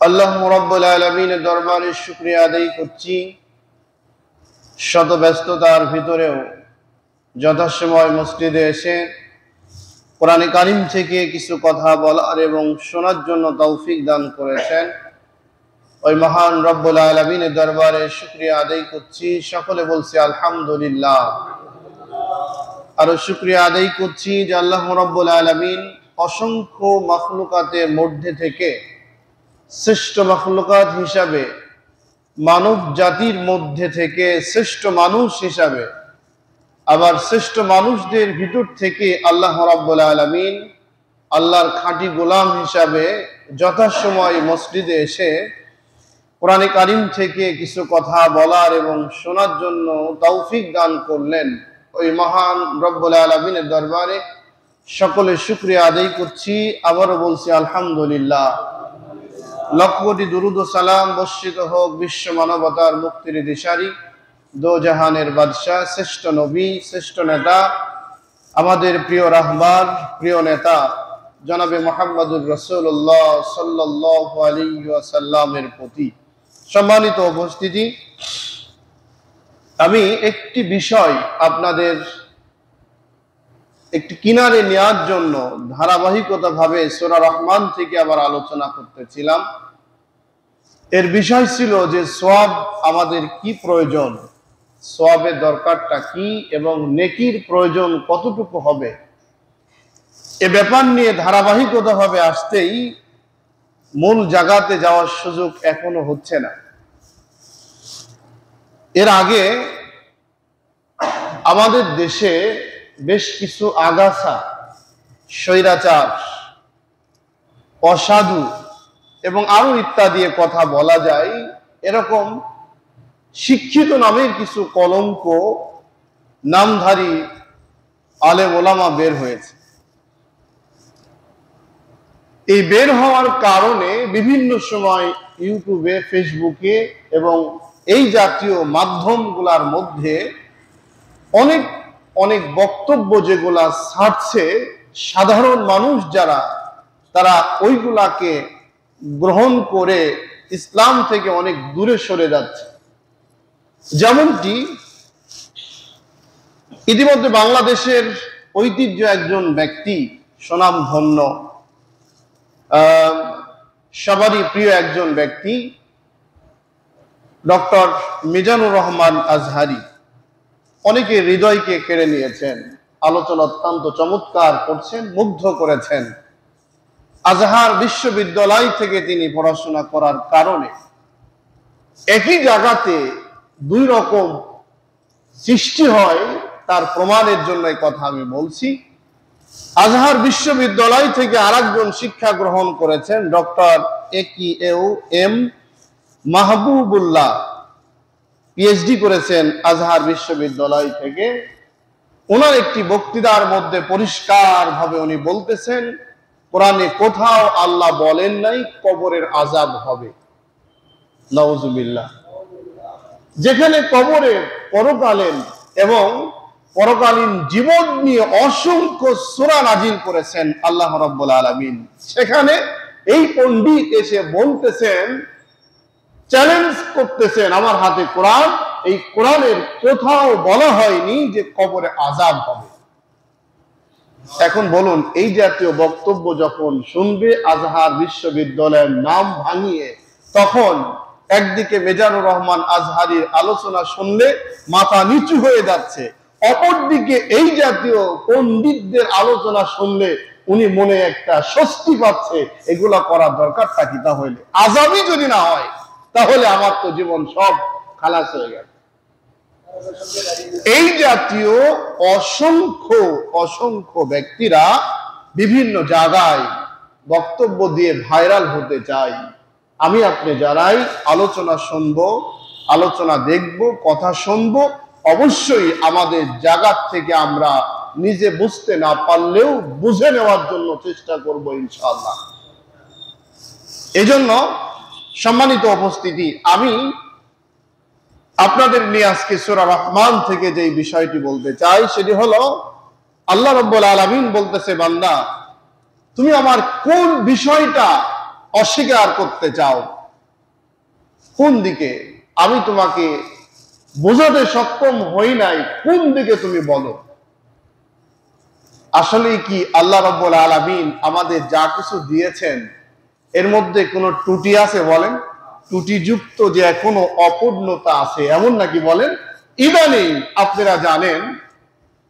আল্লাহ রাব্বুল আলামিনের দরবারে শুকরিয়া আদায় করছি। শত ব্যস্ততার ভিতরেও যথাসময় মসজিদে এসে কোরআনে কারীম থেকে কিছু কথা বলার এবং শোনার জন্য তৌফিক দান করেছেন। ওই মহান রব্বুল আলামিনের দরবারে শুকরিয়া আদায় করছি। সকলে বলছি আলহামদুলিল্লাহ। আরো শুকরিয়া আদায় করছি যে আল্লাহ রাব্বুল আলামিন অসংখ্য মাখলুকাতের মধ্যে থেকে শ্রেষ্ঠ মাখলুকাত হিসাবে মানব জাতির মধ্যে থেকে শ্রেষ্ঠ মানুষ হিসাবে, আবার শ্রেষ্ঠ মানুষদের ভিতর থেকে আল্লাহ রাব্বুল আলামিন আল্লাহর খাঁটি গোলাম হিসাবে যথাসময় মসজিদে এসে কোরআনে কারীম থেকে কিছু কথা বলার এবং শোনার জন্য তৌফিক দান করলেন। ওই মহান রব্বুল আলামিনের দরবারে সকলে শুকরিয়া আদায় করছি। আবারও বলছি আলহামদুলিল্লাহ। লক্ষ কোটি দুরুদ ও সালাম বর্ষিত হোক বিশ্ব মানবতার মুক্তির দিশারি, দো জাহানের বাদশাহ, শ্রেষ্ঠ নবী, শ্রেষ্ঠ নেতা, আমাদের প্রিয় রাহবার, প্রিয় নেতা জনাবে মুহাম্মদুর রাসূলুল্লাহ সাল্লাল্লাহু আলাইহি ওয়াসাল্লামের প্রতি। সম্মানিত উপস্থিতি, আমি একটি বিষয় আপনাদের একটি কিনারে নেওয়ার জন্য ধারাবাহিকতাভাবে সূরা রহমান থেকে আবার আলোচনা করতেছিলাম। এর বিষয় ছিল যে সওয়াব আমাদের কি প্রয়োজন, সওয়াবের দরকারটা কি এবং নেকির প্রয়োজন কতটুকু হবে, এ ব্যাপার নিয়ে ধারাবাহিকতাভাবে আসতেই মূল জায়গাতে যাওয়ার সুযোগ এখনো হচ্ছে না। এর আগে আমাদের দেশে বেশ কিছু আগাছা, স্বৈরাচার, অসাধু এবং আরো ইত্যাদি কথা বলা যায়, এরকম শিক্ষিত নামের কিছু কলঙ্ক নামধারী আলেম ওলামা বের হয়েছে। এই বের হওয়ার কারণে বিভিন্ন সময় ইউটিউবে, ফেসবুকে এবং এই জাতীয় মাধ্যমগুলোর মধ্যে অনেক অনেক বক্তব্য যেগুলা ছাড়ছে, সাধারণ মানুষ যারা, তারা ওইগুলাকে গ্রহণ করে ইসলাম থেকে অনেক দূরে সরে যাচ্ছে। যেমনটি ইতিমধ্যে বাংলাদেশের ঐতিহ্য একজন ব্যক্তি, সুনামধন্য, সবারই প্রিয় একজন ব্যক্তি, ডক্টর মিজানুর রহমান আজহারি, অনেকে হৃদয়কে কেড়ে নিয়েছেন। আলোচনা অত্যন্ত চমৎকার করছেন, মুগ্ধ করেছেন। আজহার বিশ্ববিদ্যালয় থেকে তিনি পড়াশোনা করার কারণে একই জায়গাতে দুই রকম সৃষ্টি হয়, তার প্রমাণের জন্য এই কথা আমি বলছি। আজহার বিশ্ববিদ্যালয় থেকে আরেকজন শিক্ষা গ্রহণ করেছেন ডক্টর এম মাহবুবুল্লাহ, পিএইচডি করেছেন আজহার বিশ্ববিদ্যালয় থেকে। ওনার একটি বক্তৃতার মধ্যে পরিষ্কার ভাবে উনি বলতেছেন, কোরআনে কোথাও আল্লাহ বলেন নাই কবরের আযাব হবে। নাউজুবিল্লাহ। যেখানে কবরের পরকালীন এবং পরকালীন জীবন নিয়ে অসংখ্য সূরা নাজিল করেছেন আল্লাহ রাব্বুল আলামিন, সেখানে এই পণ্ডিত এসে বলতেছেন, চ্যালেঞ্জ করতেছেন, আমার হাতে কোরআন, এই কোরআনের কোথাও বলা হয়নি যে কবরে আযাব হবে। এখন বলুন, এই জাতীয় বক্তব্য যখন শুনবে আজহার বিশ্ববিদ্যালয়ের নাম ভাঙিয়ে, তখন একদিকে মিজানুর রহমান আজহারির আলোচনা শুনলে মাথা নিচু হয়ে যাচ্ছে, অপরদিকে এই জাতীয় পণ্ডিতদের আলোচনা শুনলে উনি মনে একটা স্বস্তি পাচ্ছে। এগুলা করার দরকারটা কি? তাহলে আযাবই যদি না হয়, তাহলে আমার তো জীবন সব খালাস হয়ে গেল। এই জাতীয় অসংখ্য অসংখ্য ব্যক্তিরা বিভিন্ন জায়গায় বক্তব্য দিয়ে ভাইরাল হতে চায়। আমি আপনি যারাই আলোচনা শুনবো, আলোচনা দেখব, কথা শুনবো, অবশ্যই আমাদের জায়গা থেকে আমরা নিজে বুঝতে না পারলেও বুঝে নেওয়ার জন্য চেষ্টা করব ইনশাআল্লাহ। এজন্য সম্মানিত উপস্থিতি, আমি আপনাদের নিয়ে আজকে সূরা রহমান থেকে যে বিষয়টি বলতে চাই, সেটি হলো আল্লাহ রাব্বুল আলামিন বলতেছে, বান্দা তুমি আমার কোন বিষয়টা অস্বীকার করতে চাও? কোন দিকে? আমি তোমাকে বোঝাতে সক্ষম হই নাই, কোন দিকে তুমি বলো। আসলে কি আল্লাহ রাব্বুল আলামিন আমাদের যা কিছু দিয়েছেন এর মধ্যে কোনো ত্রুটি আছে বলেন? ত্রুটিযুক্ত যে কোনো অপূর্ণতা আছে এমন নাকি বলেন? ইদানিং আপনারা জানেন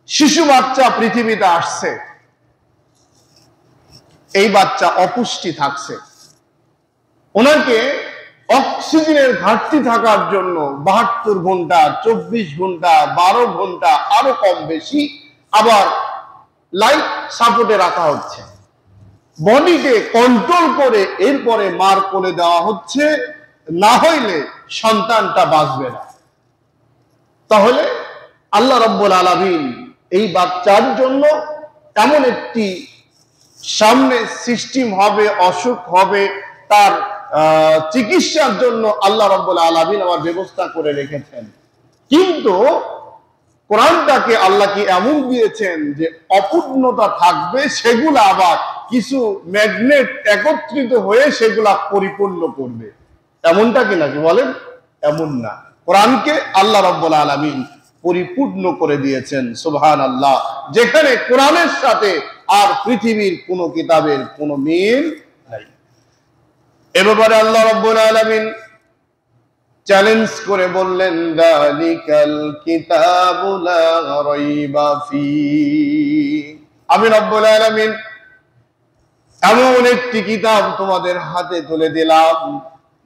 শিশু বাচ্চা পৃথিবীতে আসছে, এই বাচ্চা অপুষ্টি থাকছে, ওনাকে অক্সিজেনের ঘাটতি থাকার জন্য 72 ঘন্টা, 24 ঘন্টা, 12 ঘন্টা আরো কম বেশি আবার লাইফ সাপোর্টে রাখা হচ্ছে, বডিকে কন্ট্রোল করে এরপরে মার কোলে দেওয়া হচ্ছে, না হইলে সন্তানটা বাঁচবে না। তাহলে আল্লাহ রাব্বুল আলামিন এই বাচ্চার জন্য এমন একটি সামনে সিস্টেম হবে, অসুখ হবে, তার চিকিৎসার জন্য আল্লাহ রাব্বুল আলামিন আমার ব্যবস্থা করে রেখেছেন। কিন্তু কোরআনটাকে আল্লাহ কি এমন দিয়েছেন যে অপূর্ণতা থাকবে, সেগুলা আবার কিছু ম্যাগনেট একত্রিত হয়ে সেগুলা পরিপূর্ণ করবে, এমনটা কি নাকি বলেন? এমন না, কোরআনকে আল্লাহ রাব্বুল আলামিন পরিপূর্ণ করে দিয়েছেন। সুবহানাল্লাহ। যেখানে কোরআনের সাথে আর পৃথিবীর কোন কিতাবের কোন মিল নাই। এ ব্যাপারে আল্লাহ রাব্বুল আলামিন চ্যালেঞ্জ করে বললেন, যালিকাল কিতাবু লা রাইবা ফি। আমি রব্বুল আলামিন এমন একটি কিতাব তোমাদের হাতে তুলে দিলাম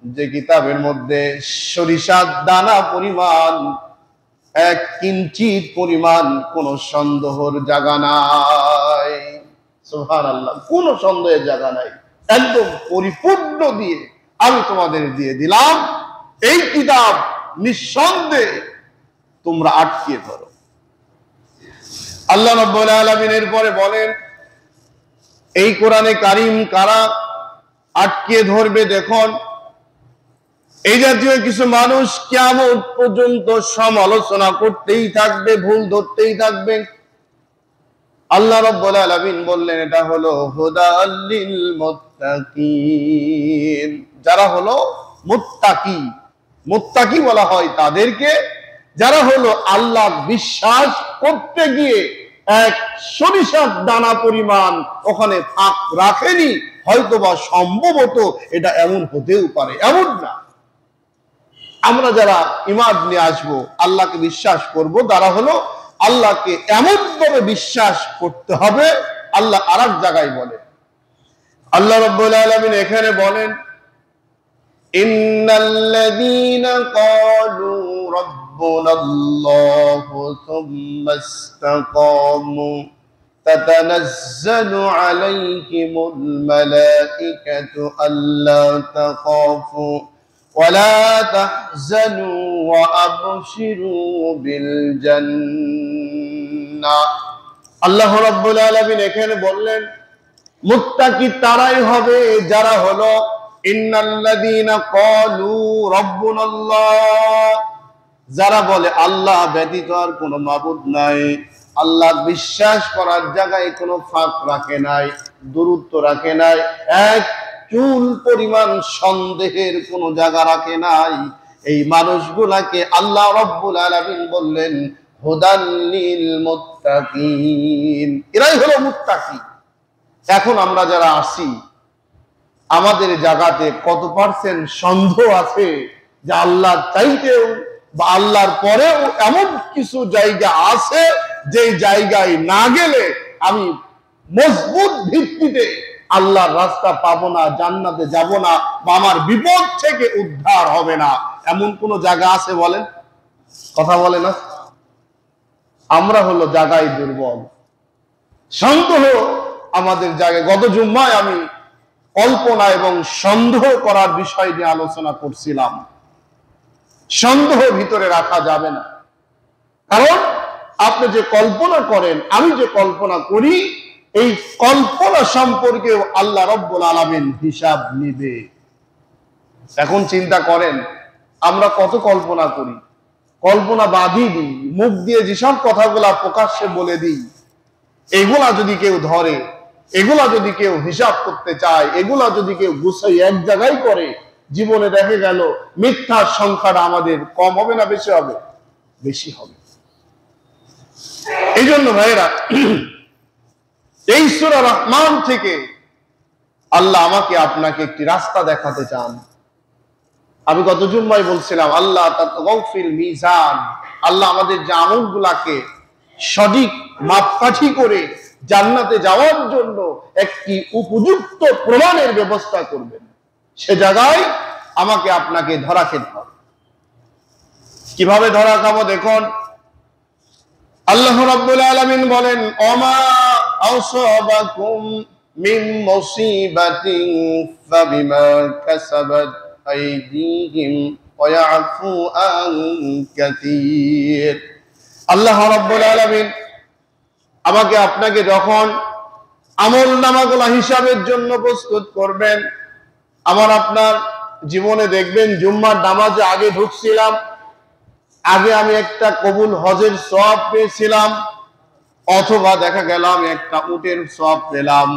যে কিতাবের মধ্যে সরিষার দানা পরিমাণ, এক কিঞ্চিত পরিমাণ কোন সন্দেহের জায়গা নাই। সুবহানাল্লাহ, কোন সন্দেহের জায়গা নাই, একদম পরিপূর্ণ দিয়ে আমি তোমাদের দিয়ে দিলাম। এই কিতাব নিঃসন্দেহে তোমরা আটকে ধরো। আল্লাহ রাব্বুল আলামিন এরপরে বলেন, এই কোরআনে কারীম কারা আটকে ধরবে দেখুন। এই জাতীয় কিছু মানুষ কিয়ামত পর্যন্ত সমালোচনা করতেই থাকবে, ভুল ধরতেই থাকবে। আল্লাহ রাব্বুল আলামিন বললেন এটা হলো হুদাল লিল মুত্তাকিন। যারা হলো মুত্তাকি, মুত্তাকি বলা হয় তাদেরকে যারা হলো আল্লাহ বিশ্বাস করতে গিয়ে এক সরিষার দানা পরিমাণ ওখানে ফাঁক রাখেনি। হয়তোবা সম্ভবত এটা এমন হতেও পারে, এমন না। আমরা যারা ঈমান নিয়ে আসবো, আল্লাহকে বিশ্বাস করব, তারা হলো আল্লাহকে এমন ভাবে বিশ্বাস করতে হবে। আল্লাহ আরেক জায়গায় বলে, আল্লাহ রাব্বুল আলামিন এখানে বলেন, ইন্নাল্লাযীনা ক্বালু রাব্বুনাল্লাহু সুম্মা ইসতাকামু তাতানাজ্জালু আলাইহিমুল মালাঈকাতু আল্লা তাখাফু ওয়ালা তাহজানু ওয়া আবশিরু বিল জান্নাহ। আল্লাহ রাব্বুল আলামিন এখানে বললেন মুত্তাকি তারাই হবে যারা হলো ইন্নাল্লাযীনা ক্বালু রাব্বুনাল্লাহ, যারা বলে আল্লাহ ব্যতীত আর কোনো মাবুদ নাই, আল্লাহ বিশ্বাস করার জায়গায় কোনো ফাঁক রাখে নাই, দূরত্ব রাখে নাই, এক চুল পরিমাণ সন্দেহের কোনো জায়গা রাখে নাই। এই মানুষগুলাকে আল্লাহ রাব্বুল আলামিন বললেন হুদাল লিল মুত্তাকিন, এরাই হলো মুত্তাকি। এখন আমরা যারা আসি, আমাদের জায়গাতে কত পার্সেন্ট সন্দেহ আছে যে আল্লাহ চাইতেও বা আল্লাহর পরেও এমন কিছু জায়গা আছে যে জায়গায় না গেলে আমি মজবুত ভিত্তিতে আল্লাহর রাস্তা পাবো না, জান্নাতে যাব না, বা আমার বিপদ থেকে উদ্ধার হবে না, এমন কোন জায়গা আছে বলেন? কথা বলে না। আমরা হলো জায়গায় দুর্বল, সন্দেহ আমাদের জায়গায়। গত জুম্মায় আমি কল্পনা এবং সন্দেহ করার বিষয় নিয়ে আলোচনা করছিলাম। সন্দেহ ভিতরে রাখা যাবে না, কারণ আপনি যে কল্পনা করেন, আমি যে কল্পনা করি, এই কল্পনা সম্পর্কে আল্লাহ রাব্বুল আলামিন হিসাব নিবে। এখন চিন্তা করেন, আমরা কত কল্পনা করি, কল্পনা বাঁধি দিই, মুখ দিয়ে যেসব কথাগুলা প্রকাশ্যে বলে দিই, এগুলা যদি কেউ ধরে, এগুলা যদি কেউ হিসাব করতে চায়, এগুলা যদি কেউ গুছাই এক জায়গায় করে, জীবনে দেখা গেল মিথ্যার সংখ্যাটা আমাদের কম হবে না বেশি হবে? বেশি হবে। এই জন্য ভাইয়েরা, এই সূরা রহমান থেকে আল্লাহ আমাকে আপনাকে একটি রাস্তা দেখাতে চান। আমি গত জুম্মায় বলছিলাম আল্লাহ তাতগাউফিল মিজান, আল্লাহ আমাদের যে আমলগুলাকে সঠিক মাপকাঠি করে জান্নাতে যাওয়ার জন্য একটি উপযুক্ত প্রমাণের ব্যবস্থা করবেন। সে জায়গায় আমাকে আপনাকে ধরা খেতে হবে। কিভাবে ধরা খাবো দেখুন, আল্লাহ রাব্বুল আলামিন বলেন, ওমা আসাবাকুম মিন মুসিবাতিন ফাবিমা কাসাবাত আইদিহিম ওয়া ইয়াফু আন কাসীর। আল্লাহ রাব্বুল আলামিন আমাকে আপনাকে যখন আমলনামাগুলো হিসাবের জন্য প্রস্তুত করবেন, আমার আপনার জীবনে দেখবেন জুম্মার নামাজে আগে ঢুকছিলাম, আগে আমি একটা কবুল হজের সওয়াব পেয়েছিলাম, অথবা দেখা গেল আমি একটা উটের সওয়াব পেলাম।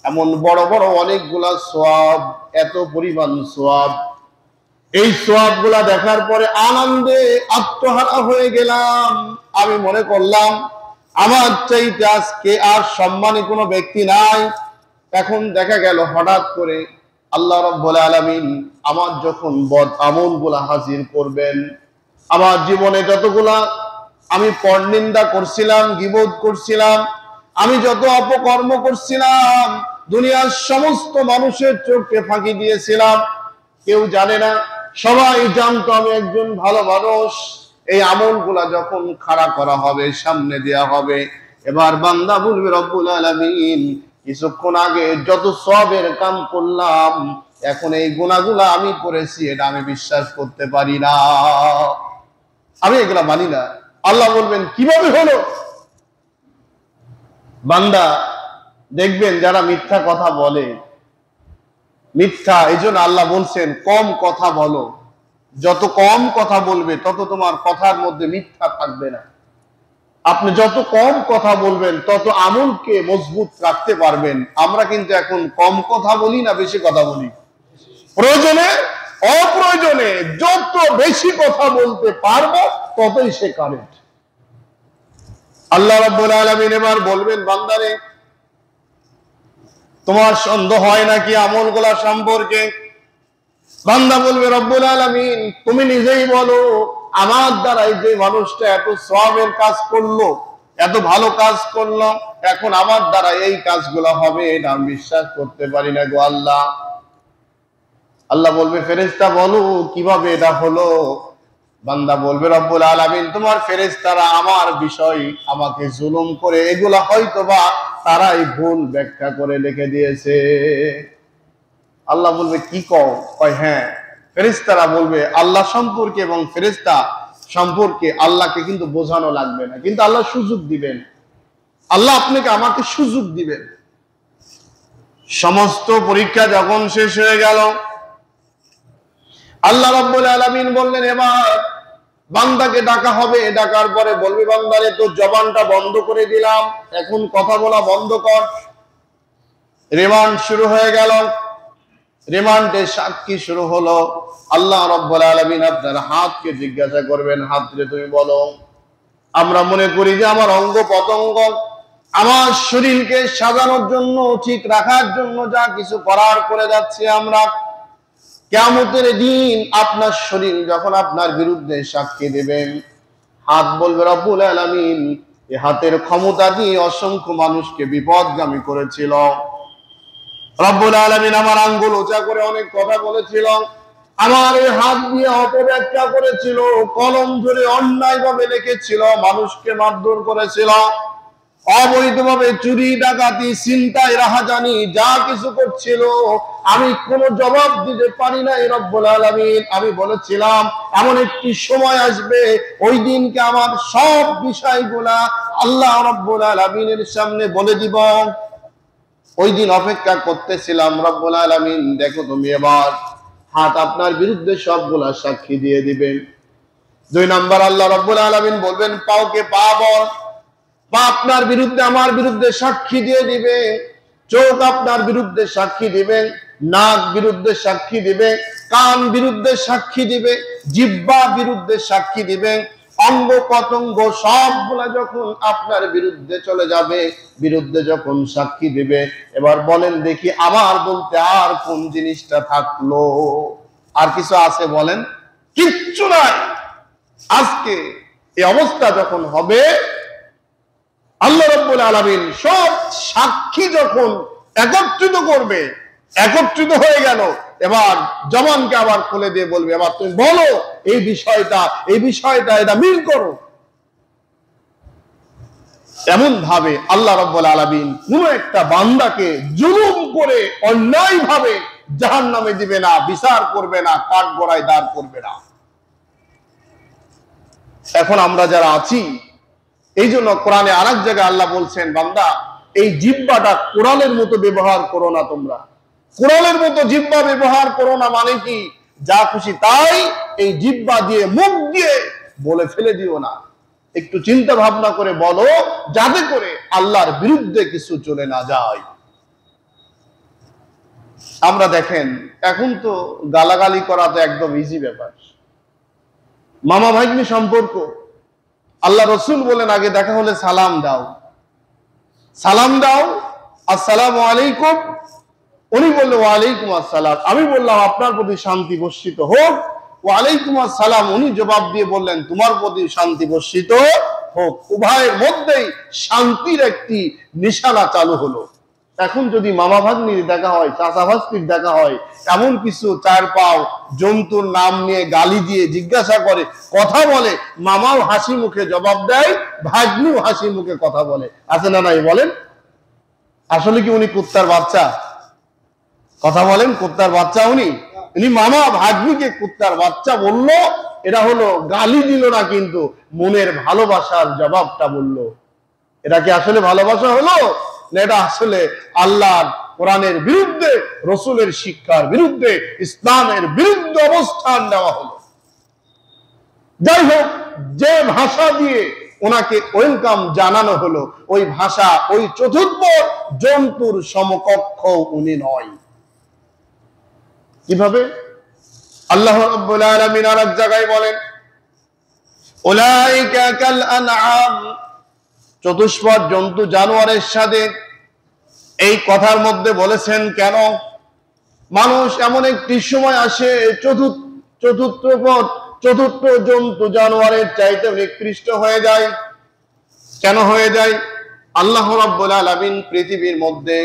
এমন বড় বড় অনেকগুলা সওয়াব, এত পরিমাণ সওয়াব। এই সওয়াবগুলা দেখার পরে আনন্দে আত্মহারা হয়ে গেলাম। আমি মনে করলাম আমার চাইতে আজকে আর সম্মানী কোনো ব্যক্তি নাই। এখন দেখা গেল হঠাৎ করে আল্লাহ রাব্বুল আলামিন আমার যখন বদ আমলগুলা হাজির করবেন, আমার জীবনে যতগুলা আমি পরনিন্দা করছিলাম, গীবত করছিলাম, আমি যত অপকর্ম করছিলাম, দুনিয়ার সমস্ত মানুষের চোখে ফাঁকি দিয়েছিলাম, কেউ জানে না, সবাই জানতো আমি একজন ভালো মানুষ। এই আমলগুলা যখন খাড়া করা হবে, সামনে দেয়া হবে, এবার বান্দা বলবে রব্বুল আলামিন কিছুক্ষণ আগে যত সওয়াবের কাম করলাম, এখন এই গুনাহগুলা আমি করেছি, এটা আমি বিশ্বাস করতে পারি না, আমি এগুলা মানি না। আল্লাহ বলবেন কিভাবে হলো? বান্দা দেখবেন যারা মিথ্যা কথা বলে, মিথ্যা, এই জন্য আল্লাহ বলছেন কম কথা বলো। যত কম কথা বলবে তত তোমার কথার মধ্যে মিথ্যা থাকবে না। আপনি যত কম কথা বলবেন তত আমলকে মজবুত রাখতে পারবেন। আমরা কিন্তু এখন কম কথা বলি না বেশি কথা বলি? প্রয়োজনে অপ্রয়োজনে যত বেশি কথা বলতে পারবো ততই সে কারেক্ট। আল্লাহ রাব্বুল আলামিন এবার বলবেন, বান্দারে তোমার সন্দেহ হয় নাকি আমলগুলা সম্পর্কে? বান্দা বলবে, রব্বুল আলামিন তুমি নিজেই বলো, আমার দ্বারাই যে মানুষটা এত সওয়াবের কাজ করলো, এত ভালো কাজ করলো, এখন আমার দ্বারা এই কাজগুলো হবে, এটা আমি বিশ্বাস করতে পারি না গো আল্লাহ। আল্লাহ বলবে, ফেরেশতা বলো কিভাবে এটা হলো? বান্দা বলবে, রব্বুল আলামিন তোমার ফেরেশতারা আমার বিষয় আমাকে জুলুম করে এগুলা হয়তোবা তারাই ভুল ব্যাখ্যা করে লিখে দিয়েছে। আল্লাহ বলবে, কি কয়? হ্যাঁ। ফেরেশতারা বলবে আল্লাহ সম্পর্কে এবং ফেরেশতা সম্পর্কে আল্লাহকে কিন্তু বোঝানো লাগবে না, কিন্তু আল্লাহ সুযোগ দিবেন। আল্লাহ আপনাকে আমাকে সুযোগ দিবেন। সমস্ত পরীক্ষা যখন শেষ হয়ে গেল, আল্লাহ রাব্বুল আলামিন বললেন এবার বান্দাকে ডাকা হবে। ডাকার পরে বলবে, বান্দারে তোর জবানটা বন্ধ করে দিলাম, এখন কথা বলা বন্ধ কর। রিমান্ড শুরু হয়ে গেল। রিমান্ডে সাক্ষী শুরু হলো। আল্লাহ রাব্বুল আলামিন আপনার হাতকে জিজ্ঞাসা করবেন, হাত রে তুমি বলো। আমরা মনে করি যে আমার অঙ্গ প্রত্যঙ্গ, আমার শরীরকে সাজানোর জন্য, ঠিক রাখার জন্য যা কিছু করার করে যাচ্ছি আমরা। কিয়ামতের দিন আপনার শরীর যখন আপনার বিরুদ্ধে সাক্ষী দেবেন, হাত বলবে, রব্বুল আলামিন এই হাতের ক্ষমতা দিয়ে অসংখ্য মানুষকে বিপদগামী করেছিল। রব্বুল আলামিন আমার আঙ্গুল উঁচা করে অনেক কথা বলেছিল, আমার এই হাত দিয়ে অপব্যাখ্যা করেছিল, কলম ধরে অন্যায়ভাবে লিখেছিল, মানুষকে মারধর করেছিল, অবৈধভাবে চুরি ডাকাতি ছিনতাই রাহাজানি যা কিছু করছিল, আমি কোনো জবাব দিতে পারি নাই রব্বুল আলামিন। আমি বলেছিলাম এমন একটি সময় আসবে, ওই দিনকে আমার সব বিষয়গুলা আল্লাহ রব্বুল আলামিনের সামনে বলে দিব। ওই দিন অপেক্ষা করতেছিলাম। রব্বুল আলামিন দেখো তুমি এবার হাত আপনার বিরুদ্ধে সবগুলা সাক্ষী দিয়ে দিবেন। 2 নাম্বার আল্লাহ রব্বুল আলামিন বলবেন, পাওকে পা বল, পা আপনার বিরুদ্ধে আমার বিরুদ্ধে সাক্ষী দিয়ে দিবে। চোখ আপনার বিরুদ্ধে সাক্ষী দিবে, নাক বিরুদ্ধে সাক্ষী দিবে, কান বিরুদ্ধে সাক্ষী দিবে, জিহ্বা বিরুদ্ধে সাক্ষী দিবে, অঙ্গ পতঙ্গ সবগুলা যখন আপনার বিরুদ্ধে চলে যাবে, বিরুদ্ধে যখন সাক্ষী দিবে, এবার বলেন দেখি আমার বলতে আর কোন জিনিসটা থাকলো? আর কিছু আছে বলেন? কিচ্ছু নাই। আজকে এই অবস্থা যখন হবে, আল্লাহ রাব্বুল আলামিন সব সাক্ষী যখন একত্রিত করবে, একত্রিত হয়ে গেল, এবার জবানকে আবার খুলে দিয়ে বলবে, এবার তুমি বলো এই বিষয়টা এটা মিল করো। এমন ভাবে আল্লাহ রাব্বুল আলামিন কোন একটা বান্দাকে জুলুম করে অন্যায় ভাবে জাহান্নামে দিবে না, বিচার করবে না, কাঠগড়ায় দাঁড় করবে না। এখন আমরা যারা আছি, এই জন্য কোরআনে আরেক জায়গায় আল্লাহ বলছেন, বান্দা এই জিহ্বাটা কোরআনের মতো ব্যবহার করো না। তোমরা কোরআনের মতো জিহ্বা ব্যবহার করো না, মানে কি যা খুশি তাই এই জিহ্বা দিয়ে, মুখ দিয়ে বলে ফেলে দিও না। একটু চিন্তা ভাবনা করে বলো, যাতে করে আল্লাহর বিরুদ্ধে কিছু চলে না যায়। আমরা দেখেন এখন তো গালাগালি করা তো একদম ইজি ব্যাপার। মামা ভাগ্নি সম্পর্ক, আল্লাহ রসুল বলেন আগে দেখা হলে সালাম দাও, সালাম দাও, আসসালামু আলাইকুম। উনি বললেন ওয়ালাইকুম আসসালাম। আমি বললাম আপনার প্রতি শান্তি বর্ষিত হোক। ওয়ালাইকুম আসসালাম। উনি জবাব দিয়ে বললেন তোমার প্রতি শান্তি বর্ষিত হোক। উভয়ের মধ্যেই শান্তির একটি নিশানা চালু হলো। এখন যদি মামা ভাগ্নির দেখা হয়, চাচা ভাস্তির দেখা হয়, এমন কিছু চার পাও জন্তুর নাম নিয়ে গালি দিয়ে জিজ্ঞাসা করে, কথা বলে, মামাও হাসি মুখে জবাব দেয়, ভাগ্নিও হাসি মুখে কথা বলে, আছে না নাই বলেন? আসলে কি উনি কুত্তার বাচ্চা? কথা বলেন, কুত্তার বাচ্চা উনি? উনি মামা ভাগ্নিকে কুত্তার বাচ্চা বললো, এটা হলো গালি দিল না, কিন্তু মনের ভালোবাসার জবাবটা বললো। এটা কি আসলে ভালোবাসা হলো না এটা আসলে আল্লাহর কোরআনের বিরুদ্ধে, রসুলের শিক্ষার বিরুদ্ধে, ইসলামের বিরুদ্ধে অবস্থান নেওয়া হলো? যাই হোক, যে ভাষা দিয়ে ওনাকে ওয়েলকাম জানানো হলো, ওই ভাষা ওই চতুর্থ জন্তুর সমকক্ষ উনি নয়। কিভাবে? আল্লাহ রাব্বুল আলামিন আরেক জায়গায় বলেন, উলাইকা কাল আনআম, চতুষ্পদ জন্তু জানোয়ারের সাথে এই কথার মধ্যে বলেছেন কেন? মানুষ এমন একটি সময় আসে চতুর্থ জন্তু জানোয়ারের চাইতে নিকৃষ্ট হয়ে যায়। কেন হয়ে যায়? আল্লাহ রাব্বুল আলামিন পৃথিবীর মধ্যে,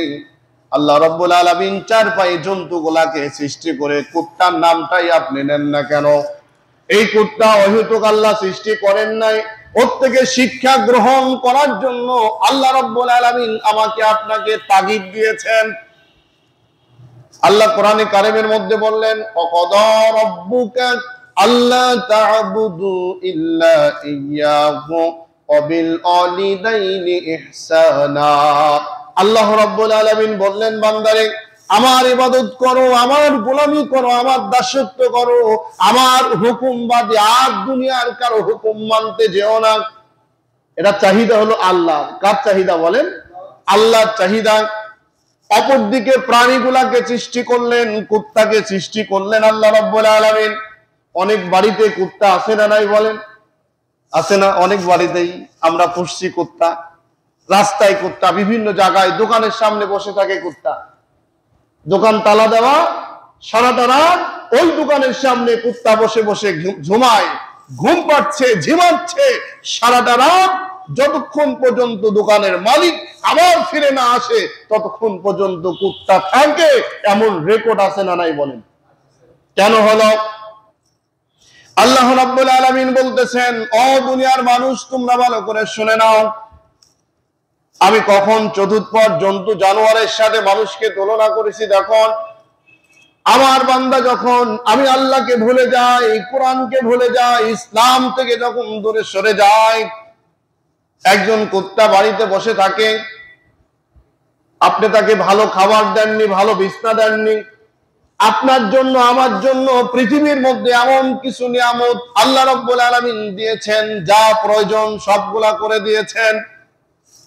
আল্লাহ রাব্বুল আলামিন চার পায়ে জন্তুগুলাকে সৃষ্টি করে, কুত্তার নামটাই আপনি নেন না কেন? এই কুত্তা অহেতুক আল্লাহ সৃষ্টি করেন নাই। ওর থেকে শিক্ষা গ্রহণ করার জন্য আল্লাহ রাব্বুল আলামিন আমাকে আপনাকে তাগিদ দিয়েছেন। আল্লাহ কোরআনে কারিমের মধ্যে বললেন, ওয়াকাদা রাব্বুকা আল্লা তা'বুদু ইল্লা ইয়্যাহু ওয়া বিল ওয়ালিদাইনি ইহসানা। আল্লাহ রাব্বুল আলামিন বললেন, বান্দারে আমার ইবাদত করো, আমার গোলামি করো, আমার দাসত্ব করো, আমার হুকুম বাদে আর দুনিয়ার কারো হুকুম মানতে যেও না। এটা চাহিদা হলো আল্লাহ। কার চাহিদা বলেন? আল্লাহর চাহিদা। অপরদিকে প্রাণীগুলাকে সৃষ্টি করলেন, কুত্তাকে সৃষ্টি করলেন আল্লাহ রাব্বুল আলামিন। অনেক বাড়িতে কুত্তা আছে না নাই বলেন? আছে না? অনেক বাড়িতেই আমরা পুষছি কুত্তা। রাস্তায় কুত্তা, বিভিন্ন জায়গায় দোকানের সামনে বসে থাকে কুত্তা। দোকান তালা দেওয়া, সারাটা রাত ওই দোকানের সামনে কুত্তা বসে বসে ঝুমায়, ঘুম পাচ্ছে, ঝিমাচ্ছে সারাটা রাত, যতক্ষণ পর্যন্ত দোকানের মালিক আবার ফিরে না আসে ততক্ষণ পর্যন্ত কুত্তা থাকে। এমন রেকর্ড আছে না নাই বলেন? কেন হলো? আল্লাহ রাব্বুল আলামিন বলতেছেন, ও দুনিয়ার মানুষ, তোমরা ভালো করে শুনে নাও, আমি কখন চতুষ্পদ জন্তু জানোয়ারের সাথে মানুষকে তুলনা করেছি? দেখুন, আমার বান্দা যখন আমি আল্লাহকে ভুলে যাই, কোরআনকে ভুলে যাই, ইসলাম থেকে যখন দূরে সরে যায়, একজন কুত্তা বাড়িতে বসে থাকে, আপনি তাকে ভালো খাবার দেননি, ভালো বিছনা দেননি, আপনার জন্য আমার জন্য পৃথিবীর মধ্যে এমন কিছু নিয়ামত আল্লাহ রাব্বুল আলামিন দিয়েছেন, যা প্রয়োজন সবগুলা করে দিয়েছেন।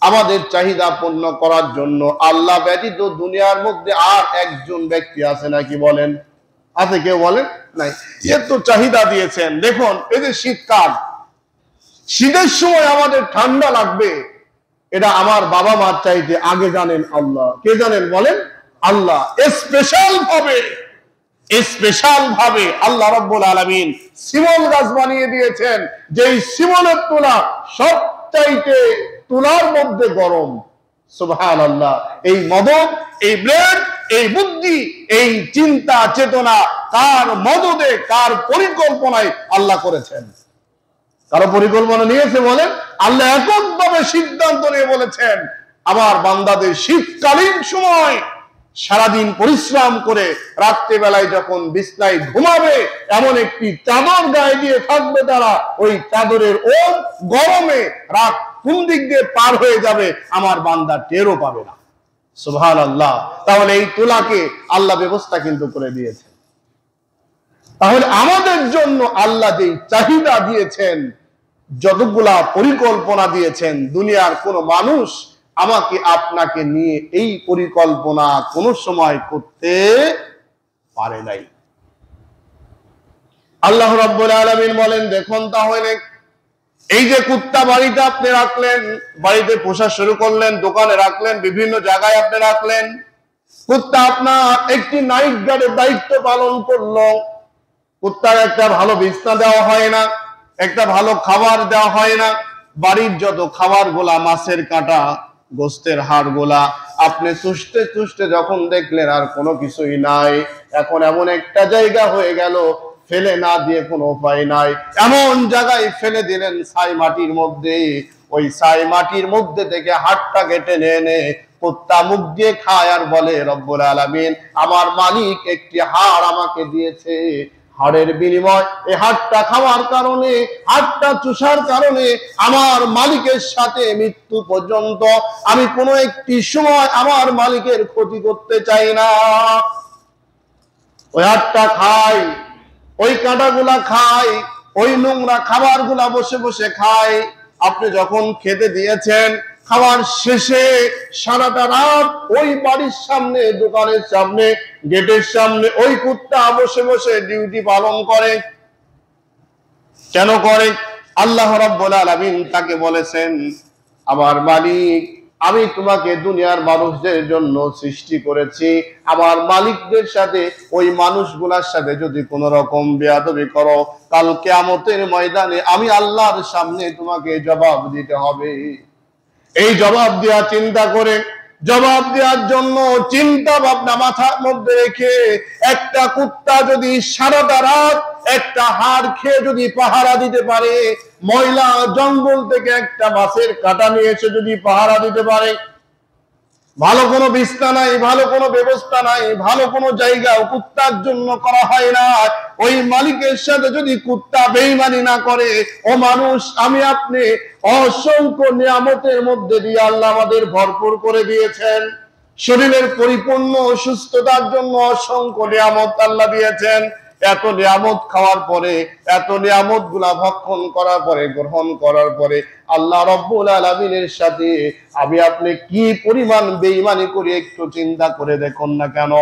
আমাদের চাহিদা পূর্ণ করার জন্য আল্লাহ ব্যতীত দুনিয়ার মধ্যে আর একজন ব্যক্তি আছে নাকি বলেন? আছে কেউ বলেন? নাই। এত চাহিদা দিয়েছেন। দেখুন এই যে শীতকাল, শীতের সময় আমাদের ঠান্ডা লাগবে, এটা আমার বাবা মার চাইতে আগে জানেন আল্লাহ। কে জানেন বলেন? আল্লাহ। স্পেশাল ভাবে আল্লাহ রাব্বুল আলামিন শিমল গাছ বানিয়ে দিয়েছেন, যেই শিমলের তুলা সবচাইতে তুলার মধ্যে গরম। সুবহানাল্লাহ। এই মদত, এই ব্রেন, এই বুদ্ধি, এই চিন্তা চেতনা কার মদদে, কার পরিকল্পনায় আল্লাহ করেছেন? কারো পরিকল্পনা নিয়েছে বলেন? আল্লাহ এককভাবে সিদ্ধান্ত নিয়ে বলেছেন, আমার বান্দাদের শীতকালীন সময় সারাদিন পরিশ্রম করে রাত্রিবেলায় যখন বিছনায় ঘুমাবে, এমন একটি চাদর গায়ে দিয়ে থাকবে তারা, ওই চাদরের গরমে রাত কোন দিক দিয়ে পার হয়ে যাবে আমার বান্দা টেরও পাবে না। সুবহানাল্লাহ। তাহলে এই তুলাকে আল্লাহ ব্যবস্থা কিন্তু করে দিয়েছে। তাহলে আমাদের জন্য আল্লাহ যেই চাহিদা দিয়েছেন, যতগুলা পরিকল্পনা দিয়েছেন, দুনিয়ার কোন মানুষ আমাকে আপনাকে নিয়ে এই পরিকল্পনা কোন সময় করতে পারে নাই। আল্লাহ রাব্বুল আলামিন বলেন, দেখুন তাহলে এই যে কুত্তা বাড়িতে আপনি রাখলেন, বাড়িতে পোষা শুরু করলেন, দোকানে রাখলেন, বিভিন্ন জায়গায় আপনি রাখলেন, কুত্তা আপনার একটি নাইট গার্ডের দায়িত্ব পালন করলো। কুত্তার একটা ভালো বিছনা দেওয়া হয় না, একটা ভালো খাবার দেওয়া হয় না, বাড়ির যত খাবার গোলা, মাছের কাঁটা, গোস্তের হাড় গোলা আপনি চুষতে চুষতে যখন দেখলেন আর কোনো কিছুই নাই, এখন এমন একটা জায়গা হয়ে গেল ফেলে না দিয়ে কোনো উপায় নাই, এমন জায়গায় ফেলে দিলেন ছাই মাটির মধ্যে। ওই ছাই মাটির মধ্যে থেকে হাড়টা কেটে এনে কুত্তা মুখ দিয়ে খায় আর বলে, রব্বুল আলামিন আমার মালিক একটি হাড় আমাকে দিয়েছে, হাড়ের বিনিময় এই হাড়টা খাওয়ার কারণে, হাড়টা চুষার কারণে আমার মালিকের সাথে মৃত্যু পর্যন্ত আমি কোনো একটি সময় আমার মালিকের ক্ষতি করতে চাই না। ওই হাড়টা খাই, ওই কাঁটাগুলা খাই, ওই নোংরা খাবার গুলা বসে বসে খাই। আপনি যখন খেতে দিয়েছেন, খাওয়ার শেষে সারাটা রাত ওই বাড়ির সামনে, দোকানের সামনে, গেটের সামনে ওই কুত্তা বসে বসে ডিউটি পালন করে। কেন করে? আল্লাহ রাব্বুল আলামিন তাকে বলেছেন, আমার মালিক আমি তোমাকে দুনিয়ার মানুষদের জন্য সৃষ্টি করেছি, আমার মালিকদের সাথে, ওই মানুষগুলার সাথে যদি কোন রকম বেয়াদবি করো, কাল কিয়ামতের ময়দানে আমি আল্লাহর সামনে তোমাকে জবাব দিতে হবে। এই জবাব দেওয়া চিন্তা করে, জবাব দেওয়ার জন্য চিন্তা ভাবনা মাথার মধ্যে রেখে, একটা কুত্তা যদি সারাটা রাত একটা হাড় খেয়ে যদি পাহারা দিতে পারে, ময়লা জঙ্গল থেকে একটা মাছের কাঁটা নিয়ে এসে যদি পাহারা দিতে পারে, ভালো কোনো বিছানা নাই, ভালো কোনো ব্যবস্থা নাই, ভালো কোনো জায়গা কুত্তার জন্য করা হয় না, ওই মালিকের সাথে যদি কুত্তা বেঈমানি না করে, ও মানুষ আমি আপনি অসংখ্য নিয়ামতের মধ্যে দিয়ে আল্লাহ আমাদের ভরপুর করে দিয়েছেন। শরীরের পরিপূর্ণ সুস্থতার জন্য অসংখ্য নিয়ামত আল্লাহ দিয়েছেন। এত নিয়ামত খাওয়ার পরে, এত নিয়ামত গুলা ভক্ষণ করার পরে, গ্রহণ করার পরে আল্লাহ রাব্বুল আলামিনের সাথে আমি আপনি কি পরিমাণ বেঈমানি করি একটু চিন্তা করে দেখুন না কেন?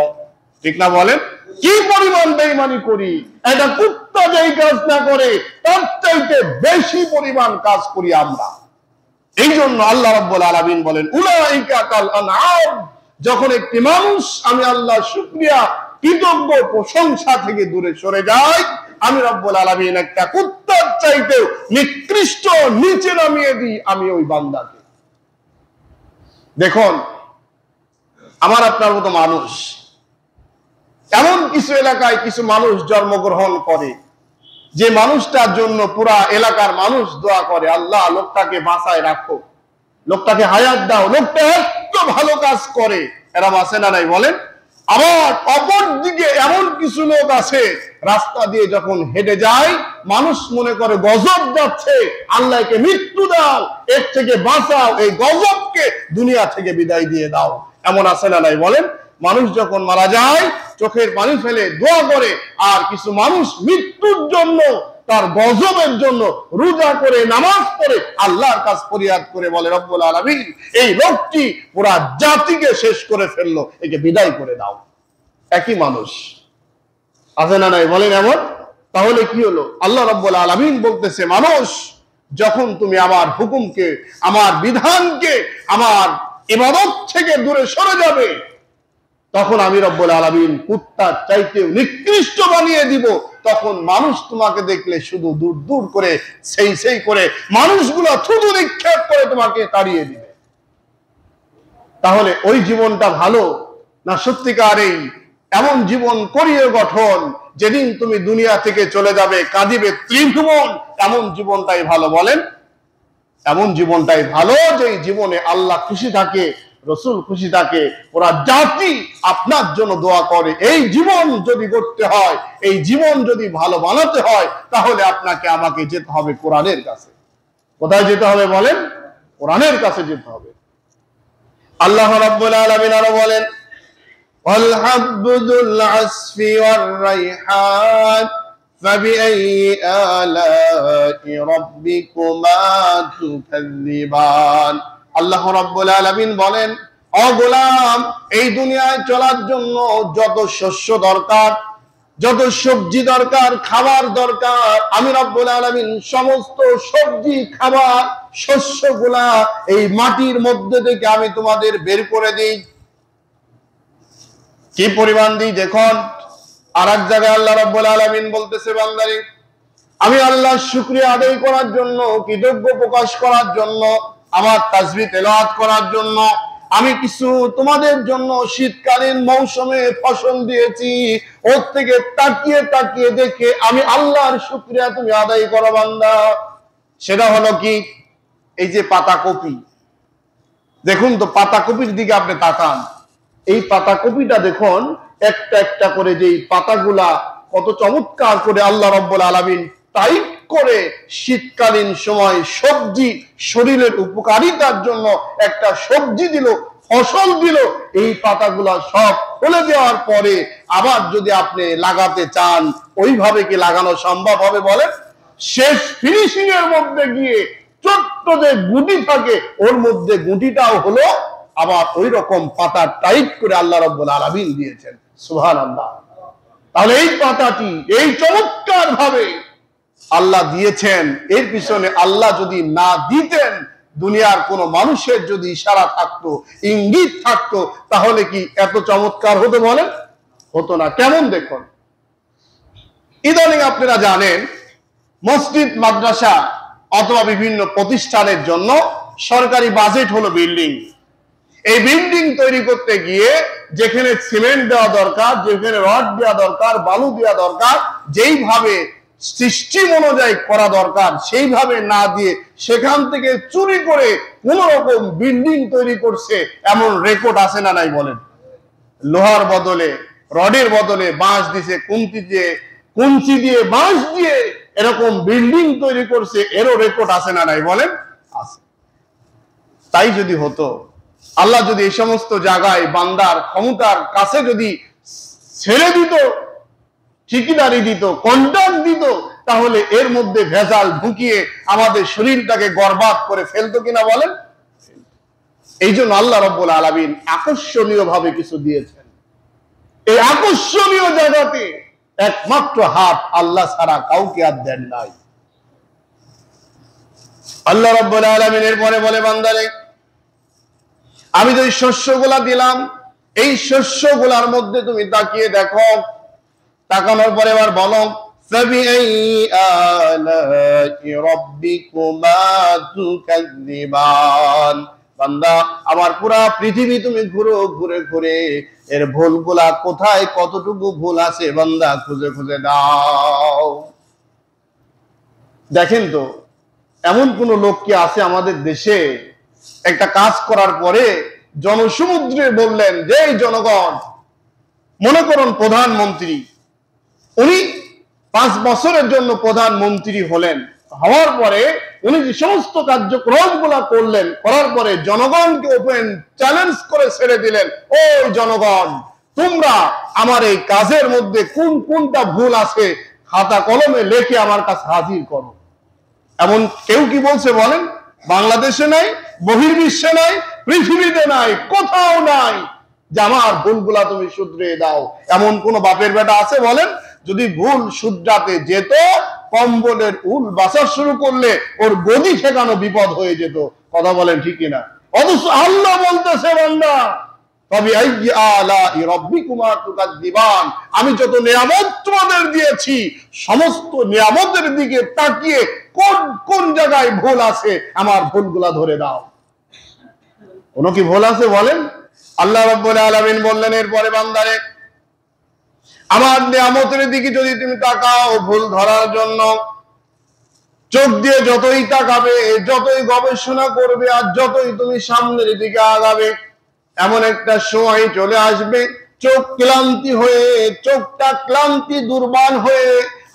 ঠিক না বলেন? কি পরিমাণ বেঈমানি করি! এটা কুত্তা যেই কাজ না করে তার চাইতে বেশি পরিমাণ কাজ করি আমরা। এই জন্য আল্লাহ রাব্বুল আলামিন বলেন, উলাইকা কাল আনআম। যখন একটি মানুষ আমি আল্লাহ শুকরিয়া, কৃতজ্ঞ, প্রশংসা থেকে দূরে সরে যায়, আমি রব্বুল আলামিন একটা কুত্তার চাইতে নিকৃষ্ট নিচে নামিয়ে দিই আমি ওই বান্দাকে। দেখুন আমার আপনার মতো মানুষ, এমন কিছু এলাকায় কিছু মানুষ জন্মগ্রহণ করে যে মানুষটার জন্য পুরা এলাকার মানুষ দোয়া করে, আল্লাহ লোকটাকে বাঁচায় রাখো, লোকটাকে হায়াত দাও, লোকটা এত ভালো কাজ করে। এরা আছে না নাই বলেন? আবার অপর দিকে এমন কিছু লোক আছে, রাস্তা দিয়ে যখন হেঁটে যায় মানুষ মনে করে গজব যাচ্ছে, আল্লাহকে মৃত্যু দাও, এর থেকে বাঁচাও, এই গজবকে দুনিয়া থেকে বিদায় দিয়ে দাও। এমন আছে না নাই বলেন? মানুষ যখন মারা যায় চোখের পানি ফেলে দোয়া করে, আর কিছু মানুষ মৃত্যুর জন্য তার গজবের জন্য রোজা করে নামাজ পড়ে আল্লাহর কাছে ফরিয়াদ করে বলে রব্বুল আলামিন এই লোকটি পুরা জাতিকে শেষ করে ফেললো, একে বিদায় করে দাও। একই মানুষ আছে না নাই বলেন এমন? তাহলে কি হলো? আল্লাহ রাব্বুল আলামিন বলতেছে, মানুষ যখন তুমি আমার হুকুমকে, আমার বিধানকে, আমার ইবাদত থেকে দূরে সরে যাবে, তখন আমি রব্বুল আলামিন কুত্তার চাইতে নিকৃষ্ট বানিয়ে দিব। তখন মানুষ তোমাকে দেখলে শুধু দূর দূর করে সেই করে মানুষগুলো থুতু নিক্ষেপ করে তোমাকে তাড়িয়ে দিবে। তাহলে ওই জীবনটা ভালো না সত্যিকার এই এমন জীবন করিয়ে গঠন যেদিন তুমি দুনিয়া থেকে চলে যাবে কাঁদিবে ত্রিভুবন, এমন জীবনটাই ভালো? বলেন এমন জীবনটাই ভালো যে জীবনে আল্লাহ খুশি থাকে, রসুল খুশি থাকে, ওরা জাতি আপনার জন্য দোয়া করে। এই জীবন যদি করতে হয়, এই জীবন যদি ভালো বানাতে হয়, তাহলে আপনাকে আমাকে যেতে হবে কোরআনের কাছে। কোথায় যেতে হবে বলেন? কোরআনের কাছে যেতে হবে। আল্লাহ রাব্বুল আলামিন আরো বলেন, ওয়াল হাবদুল আসফি ওয়ার রাইহান ফাবিআইয়ি আলা'i রাব্বিকুমা তুকাযযিবান। আল্লাহ রাব্বুল আলামিন বলেন, ও গোলাম, এই দুনিয়ায় চলার জন্য যত শস্য দরকার, যত সবজি দরকার, খাবার দরকার, আমি রব্বুল আলামিন সমস্ত সবজি, খাবার, শস্যগুলা এই মাটির মধ্যে থেকে আমি তোমাদের বের করে দিই। কি পরিমাণ দিই দেখুন। আর এক জায়গায় আল্লাহ রাব্বুল আলামিন বলতেছে, বান্দারে আমি আল্লাহর শুকরিয়া আদায় করার জন্য, কৃতজ্ঞ প্রকাশ করার জন্য, আমার তাসবিহ তেলাওয়াত করার জন্য আমি কিছু তোমাদের জন্য শীতকালীন মৌসুমে ফসল দিয়েছি। ওর থেকে তাকিয়ে তাকিয়ে দেখে আমি আল্লাহর শুকরিয়া তুমি আদায় করো বান্দা। সেটা হলো কি? এই যে পাতাকপি, দেখুন তো পাতাকপির দিকে আপনি তাকান। এই পাতাকপিটা দেখুন, একটা একটা করে যেই পাতাগুলা কত চমৎকার করে আল্লাহ রাব্বুল আলামিন টাইট করে শীতকালীন সময় সবজি, শরীরের উপকারিতার জন্য একটা সবজি দিল, ফসল দিল। এই পাতাগুলা সব খুলে দেওয়ার পরে আবার যদি আপনি লাগাতে চান, ওইভাবে কি লাগানো সম্ভব হবে বলেন? শেষ ফিনিশিং এর মধ্যে গিয়ে ছোট্ট যে গুটি থাকে, ওর মধ্যে গুটিটাও হলো আবার ওই রকম পাতা টাইট করে আল্লাহ রাব্বুল আলামিন দিয়েছেন। সুবহানাল্লাহ। তাহলে এই পাতাটি এই চমৎকার ভাবে আল্লাহ দিয়েছেন, এর পিছনে আল্লাহ যদি না দিতেন, দুনিয়ার কোন মানুষের যদি ইশারা থাকতো, ইঙ্গিত থাকতো, তাহলে কি এত চমৎকার হতো বলেন? হতো না। কেমন দেখুন, ইদানিং আপনারা জানেন মসজিদ, মাদ্রাসা অথবা বিভিন্ন প্রতিষ্ঠানের জন্য সরকারি বাজেট হলো বিল্ডিং। এই বিল্ডিং তৈরি করতে গিয়ে যেখানে সিমেন্ট দেওয়া দরকার, যেখানে রড দেওয়া দরকার, বালু দেওয়া দরকার, যেইভাবে সিস্টেম অনুযায়ী করা দরকার সেইভাবে না দিয়ে সেখান থেকে চুরি করে কোন রকম বিল্ডিং তৈরি করছে, এমন রেকর্ড আছে না নাই বলেন? লোহার বদলে, রডের বদলে বাঁশ দিছে, কুঞ্চি দিয়ে বাঁশ দিয়ে এরকম বিল্ডিং তৈরি করছে, এরও রেকর্ড আছে না নাই বলেন? আছে। তাই যদি হতো, আল্লাহ যদি এই সমস্ত জায়গায় বান্দার ক্ষমতার কাছে যদি ছেড়ে দিত, ঠিকাদারি দিত, কন্ট্রাক্ট দিত, তাহলে এর মধ্যে ভেজাল ঢুকিয়ে আমাদের শরীরটাকে বরবাদ করে ফেলতো কিনা বলেন? এই জন্য আল্লাহ রাব্বুল আলামিন আকর্ষণীয় ভাবে কিছু দিয়েছেন। এই আকর্ষণীয় জায়গাতে একমাত্র হাত আল্লাহ ছাড়া কাউকে আর দেন নাই। আল্লাহ রাব্বুল আলামিন এরপরে বলে, বান্দারে আমি যে শস্যগুলা দিলাম, এই শস্যগুলার মধ্যে তুমি তাকিয়ে দেখো। তাকানোর পরে এবার বলো, ফাবিআইয়ি আলা'i রাব্বিকুমা তুকাযযিবান। বান্দা আমার পুরা পৃথিবী তুমি ঘুরে ঘুরে এর ভুলগুলা কোথায়, কতটুকু ভুল আছে বান্দা খুঁজে খুঁজে দাও। দেখেন তো, এমন কোন লোক কি আছে আমাদের দেশে একটা কাজ করার পরে জনসমুদ্রে বললেন যে জনগণ, মনে করুন প্রধানমন্ত্রী, উনি 5 বছরের জন্য প্রধানমন্ত্রী হলেন, হওয়ার পরে উনি যে সমস্ত কার্যক্রম গুলা করলেন, করার পরে জনগণকে ওপেন চ্যালেঞ্জ করে ছেড়ে দিলেন, ওই জনগণ তোমরা আমার এই কাজের মধ্যে কোনটা ভুল আছে খাতা কলমে লেখে আমার কাছে হাজির করো। এমন কেউ কি বলছে বলেন? বাংলাদেশে নাই, বহির্বিশ্বে নাই, পৃথিবীতে নাই, কোথাও নাই যে আমার ভুলগুলা তুমি শুধরে দাও। এমন কোন বাপের বেটা আছে বলেন? যদি ভুল শুধরাতে যেত, কম্বলের উল বাসা শুরু করলে ওর গদি ঠেকানো বিপদ হয়ে যেত। কথা বলেন ঠিক কিনা? অথচ আল্লাহ বলতেছে, বান্দা তবে আমি যত নিয়ামত তোমাদের দিয়েছি, সমস্ত নিয়ামতের দিকে তাকিয়ে কোন কোন জায়গায় ভুল আছে আমার ভুলগুলা ধরে দাও। কোন কি ভুল আছে বলেন? আল্লাহ রাব্বুল আলামিন বললেন এরপরে, বান্দারে আমার নিয়ামতের দিকে যদি তুমি তাকাও ভুল ধরার জন্য, চোখ দিয়ে যতই তাকাবে, যতই গবেষণা করবে, আর যতই তুমি সামনের দিকে আগাবে, এমন একটা সময় চলে আসবে চোখ ক্লান্তি হয়ে, চোখটা ক্লান্তি দুর্বল হয়ে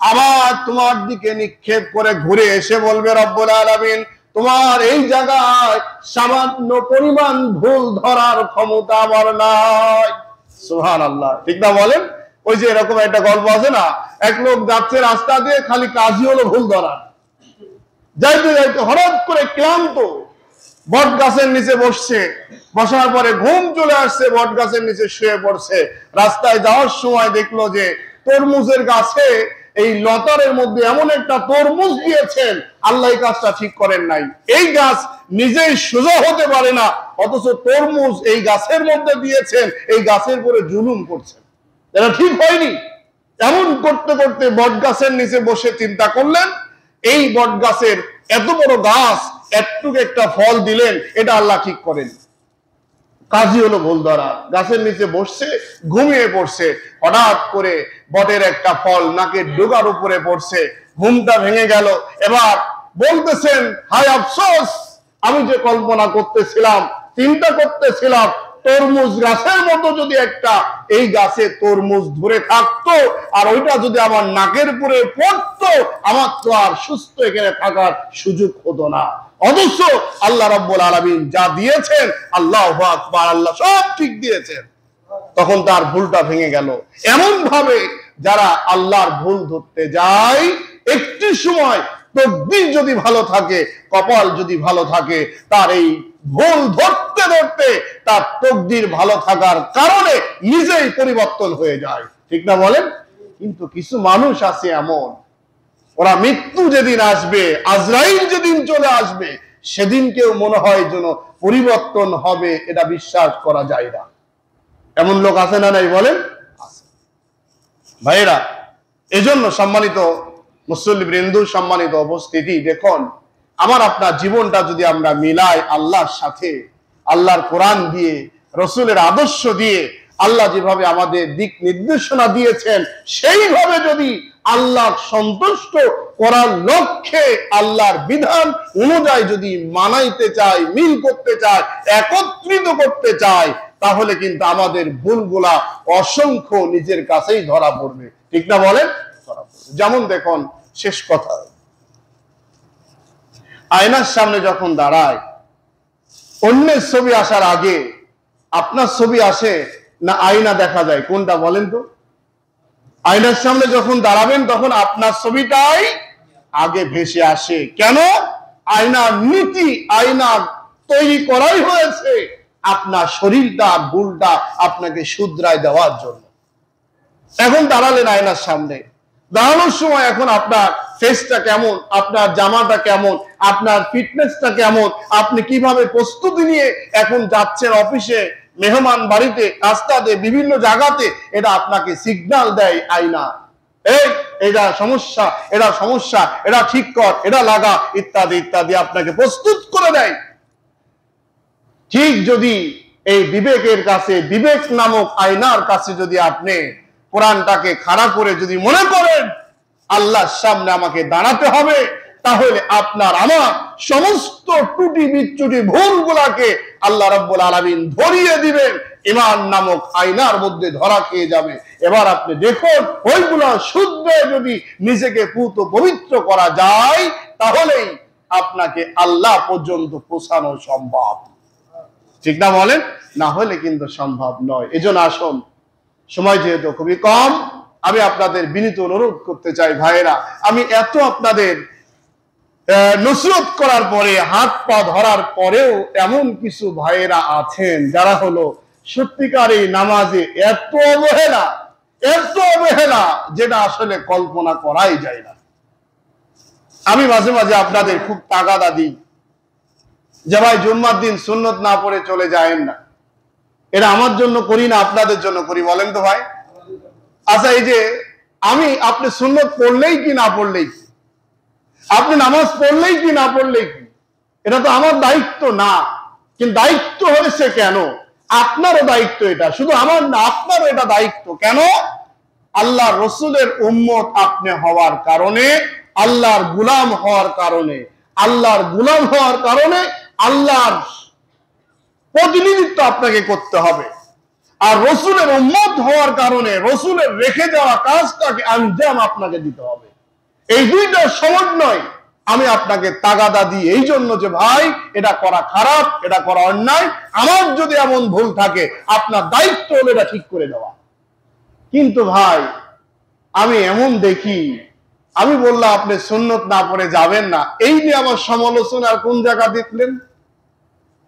আবার তোমার দিকে নিক্ষেপ করে ঘুরে এসে বলবে, রব্বুল আলামিন তোমার এই জায়গায় সামান্য পরিমাণ ভুল ধরার ক্ষমতা আমার নাই। সুবহানাল্লাহ, ঠিক না বলেন? ওই যে এরকম একটা গল্প আছে না, এক লোক যাচ্ছে রাস্তা দিয়ে, খালি কাজই হলো ভুল ধরা। যাইতে যাইতে হঠাৎ করে ক্লান্ত, বট গাছের নিচে বসছে, বসার পরে ঘুম চলে আসছে, বট গাছের নিচে শুয়ে পড়ছে। রাস্তায় যাওয়ার সময় দেখলো যে তরমুজের গাছে এই লতারের মধ্যে এমন একটা তরমুজ দিয়েছেন, আল্লাহ এই কাজটা ঠিক করেন নাই। এই গাছ নিজেই সোজা হতে পারে না, অথচ তরমুজ এই গাছের মধ্যে দিয়েছেন, এই গাছের উপরে জুলুম করছেন, এটা ঠিক হয়নি। এমন করতে করতে বট গাছের নিচে বসে চিন্তা করলেন, এই বট গাছের এত বড় গাছ একটুকু একটা ফল দিলেন, এটা আল্লাহ ঠিক করেন। কাজই হলো ভুল ধরা। গাছের নিচে বসছে, ঘুমিয়ে পড়ছে, হঠাৎ করে বটের একটা ফল নাকের ডোগার উপরে পড়ছে, ঘুমটা ভেঙে গেল। এবার বলতেছেন, হায় আফসোস, আমি যে কল্পনা করতেছিলাম, চিন্তা করতেছিলাম, তরমুজ গাছের মতো যদি একটা এই গাছে তরমুজ ধরে থাকতো, আর ওইটা যদি আমার নাকের উপরে পড়তো, আমার তো আর সুস্থ এখানে থাকার সুযোগ হতো না। অথচ আল্লাহ রাব্বুল আলামিন যা দিয়েছেন, আল্লাহু আকবার, আল্লাহ সব ঠিক দিয়েছেন। তখন তার ভুলটা ভেঙে গেল। এমন ভাবে যারা আল্লাহর ভুল ধরতে যায়, একটি সময় তকদির যদি ভালো থাকে, কপাল যদি ভালো থাকে, তার এই ভুল ধরতে ধরতে তার তকদির ভালো থাকার কারণে নিজেই পরিবর্তন হয়ে যায়, ঠিক না বলেন? কিন্তু কিছু মানুষ আছে এমন, ওরা মৃত্যু যেদিন আসবে, আজরাইল যেদিন চলে আসবে, সেদিন কেউ মনে হয় যেন পরিবর্তন হবে, এটা বিশ্বাস করা যায় না। এমন লোক আছে না নাই বলেন? ভাইরা, এজন্য সম্মানিত মুসল্লিবৃন্দ, সম্মানিত উপস্থিতি, দেখুন আমার আপনার জীবনটা যদি আমরা মিলাই আল্লাহর সাথে, আল্লাহর কোরআন দিয়ে, রসুলের আদর্শ দিয়ে, আল্লাহ যেভাবে আমাদের দিক নির্দেশনা দিয়েছেন, সেইভাবে যদি আল্লাহ সন্তুষ্ট করার লক্ষ্যে আল্লাহর বিধান অনুযায়ী যদি মানাইতে চাই, মিল করতে চাই, একত্রিত করতে চাই, তাহলে কিন্তু আমাদের ভুলগুলা অসংখ্য নিজের কাছেই ধরা পড়বে, ঠিক না বলেন? যেমন দেখুন, শেষ কথা, আয়নার সামনে যখন দাঁড়ায়, অন্যের ছবি আসার আগে আপনার ছবি আসে না আয়না দেখা যায়? কোনটা বলেন তো? আয়নার সামনে যখন দাঁড়াবেন তখন আপনার ছবিটাই আগে ভেসে আসে। কেন? আয়নার নীতি, আয়না তৈরি করাই হয়েছে আপনার শরীরটা, ভুলটা আপনাকে শুধরায় দেওয়ার জন্য। এখন দাঁড়ালেন আয়নার সামনে, দাঁড়ানোর সময় এখন আপনার ফেসটা কেমন, আপনার জামাটা কেমন, আপনার ফিটনেসটা কেমন, আপনি কিভাবে প্রস্তুতি নিয়ে এখন যাচ্ছেন অফিসে, মেহমান বাড়িতে, রাস্তাতে, বিভিন্ন জায়গাতে, এটা আপনাকে সিগন্যাল দেয় আয়না। এই এটা সমস্যা, এটা সমস্যা, এটা ঠিক কর, এটা লাগা, ইত্যাদি ইত্যাদি আপনাকে প্রস্তুত করে দেয়। ঠিক যদি এই বিবেকের কাছে, বিবেক নামক আয়নার কাছে যদি আপনি কোরআনটাকে খাড়া করে যদি মনে করেন আল্লাহর সামনে আমাকে দাঁড়াতে হবে, তাহলে আপনার আমার সমস্ত ত্রুটি বিচ্যুটি ভুলগুলাকে আল্লাহ রাব্বুল আলামিন ধরিয়ে দিবেন, ঈমান নামক আয়নার মধ্যে ধরা খেয়ে যাবে। এবার আপনি দেখুন, ওইগুলা শুদ্ধে যদি নিজেকে পুত পবিত্র করা যায়, তাহলেই আপনাকে আল্লাহ পর্যন্ত পৌঁছানো সম্ভব, ঠিক না বলেন? না হলে কিন্তু সম্ভব নয়। এজন্য আসুন, সময় যেহেতু খুবই কম, আমি আপনাদের বিনীত অনুরোধ করতে চাই ভাইয়েরা, আমি এত আপনাদের নসরত করার পরে, হাত পা ধরার পরেও এমন কিছু ভাইয়েরা আছেন যারা হলো সত্যিকার এই নামাজে এত অবহেলা যেটা আসলে কল্পনা করাই যায় না। আমি মাঝে মাঝে আপনাদের খুব তাগাদা দিই যে ভাই জুম্মার দিন সুন্নত না পড়ে চলে যায়েন না। এটা আমার জন্য করি না, আপনাদের জন্য করি, বলেন তো ভাই। আচ্ছা, এই যে আপনি সুন্নত পড়লেই কি না পড়লেই কি, আপনি নামাজ পড়লেই কি না পড়লেই কি, এটা তো আমার দায়িত্ব না। কিন্তু দায়িত্ব হয়েছে কেন? আপনারও দায়িত্ব এটা, শুধু আমার না, আপনারও এটা দায়িত্ব। কেন? আল্লাহ রসুলের উম্মত আপনি হওয়ার কারণে, আল্লাহর গুলাম হওয়ার কারণে, আল্লাহর প্রতিনিধিত্ব আপনাকে করতে হবে। আর রসুলের উম্মত হওয়ার কারণে রসুলের রেখে যাওয়া কাজটাকে আঞ্জাম আপনাকে দিতে হবে। এই দুইটা সমন্বয় আমি আপনাকে তাগাদা দিই এই জন্য যে ভাই এটা করা খারাপ, এটা করা অন্যায়। আমার যদি এমন ভুল থাকে, আপনার দায়িত্ব হলো এটা ঠিক করে দেওয়া। কিন্তু ভাই আমি এমন দেখি, আমি বললাম আপনি সুন্নত না পড়ে যাবেন না, এই নিয়ে আবার সমালোচনার কোন জায়গা দেখলেন?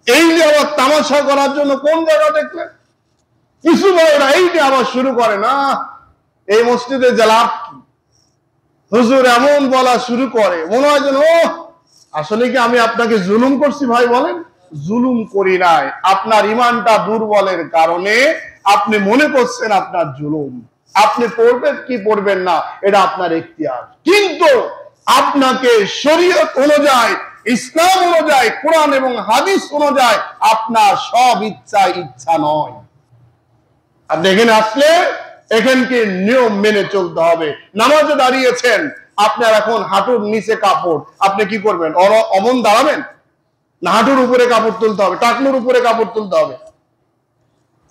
এই নিয়ে আবার তামাশা করার জন্য কোন জায়গা দেখলেন? কিছু ভাইরা এই নিয়ে আবার শুরু করে, না এই মসজিদে লাভ কি, হুজুর এমন বলা শুরু করে, মনে হয় যেন আসলে কি আমি আপনাকে জুলুম করছি? ভাই বলেন, জুলুম করি নাই। আপনার ইমানটা দুর্বলের কারণে আপনি মনে করছেন আপনার জুলুম। আপনি পড়বেন কি পড়বেন না এটা আপনার ইখতিয়ার, কিন্তু আপনাকে শরীয়ত অনুযায়ী, ইসলাম অনুযায়ী, কোরআন এবং হাদিস অনুযায়ী আপনার সব ইচ্ছা নয়। আপনি এখানে আসলে এখানকে নিয়ম মেনে চলতে হবে। নামাজে দাঁড়িয়েছেন, আপনার এখন হাঁটুর নিচে কাপড়, আপনি কি করবেন? অমন দাঁড়াবেন না? হাঁটুর উপরে কাপড় তুলতে হবে, টাকনুর উপরে কাপড় তুলতে হবে।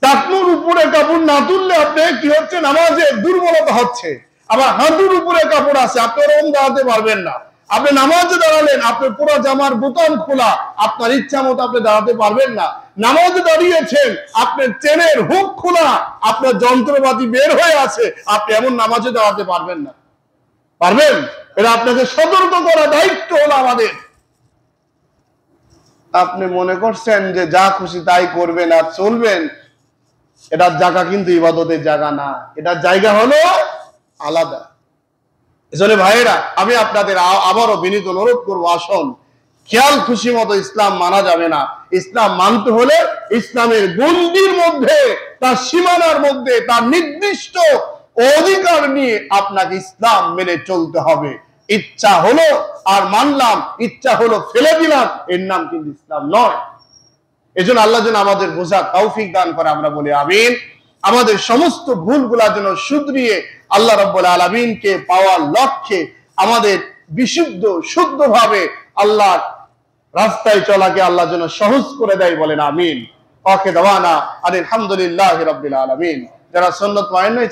টাকনুর উপরে কাপড় না তুললে আপনি কি হচ্ছে? নামাজে দুর্বলতা হচ্ছে। আবার হাঁটুর উপরে কাপড় আছে, আপনি ওরকম দাঁড়াতে পারবেন না। আপনি নামাজে দাঁড়ালেন, আপনার পুরো জামার বোতাম খোলা, আপনার ইচ্ছা মতো আপনি দাঁড়াতে পারবেন না। নামাজে দাঁড়িয়েছেন, আপনার চেনের হুক খোলা, আপনার যন্ত্রপাতি বের হয়ে আছে, আপনি এমন নামাজে দাঁড়াতে পারবেন না। পারবেন? এটা আপনাকে সতর্ক করা দায়িত্ব হলো আমাদের। আপনি মনে করছেন যে যা খুশি তাই করবেন আর চলবেন, এটার জায়গা কিন্তু ইবাদতের জায়গা না, এটার জায়গা হলো আলাদা। এজন্য ভাইয়েরা, আমি আপনাদের আবারও বিনীত অনুরোধ করবো, আসুন, খেয়াল খুশি মতো ইসলাম মানা যাবে না। ইসলাম মানতে হলে ইসলামের গণ্ডির মধ্যে, তার সীমানার মধ্যে, তার নির্দিষ্ট অধিকার নিয়ে আপনাকে ইসলাম মেনে চলতে হবে। ইচ্ছা হলো আর মানলাম, ইচ্ছা হলো ফেলে দিলাম, এর নাম কিন্তু ইসলাম নয়। এজন্য আল্লাহ যেন আমাদের বোঝার তৌফিক দান করে, আমরা বলি আমিন। আমাদের সমস্ত ভুলগুলা যেন শুধরিয়ে আল্লাহ রাব্বুল আলামিনকে পাওয়ার লক্ষ্যে আমাদের শুদ্ধভাবে আল্লাহর রাস্তায় চলাকে আল্লাহ যেন সহজ করে দেয়, বলেন আমিন। ওকে দাওয়ানা আলহামদুলিল্লাহি রাব্বিল আলামিন। যারা সুন্নাত মানেন নাই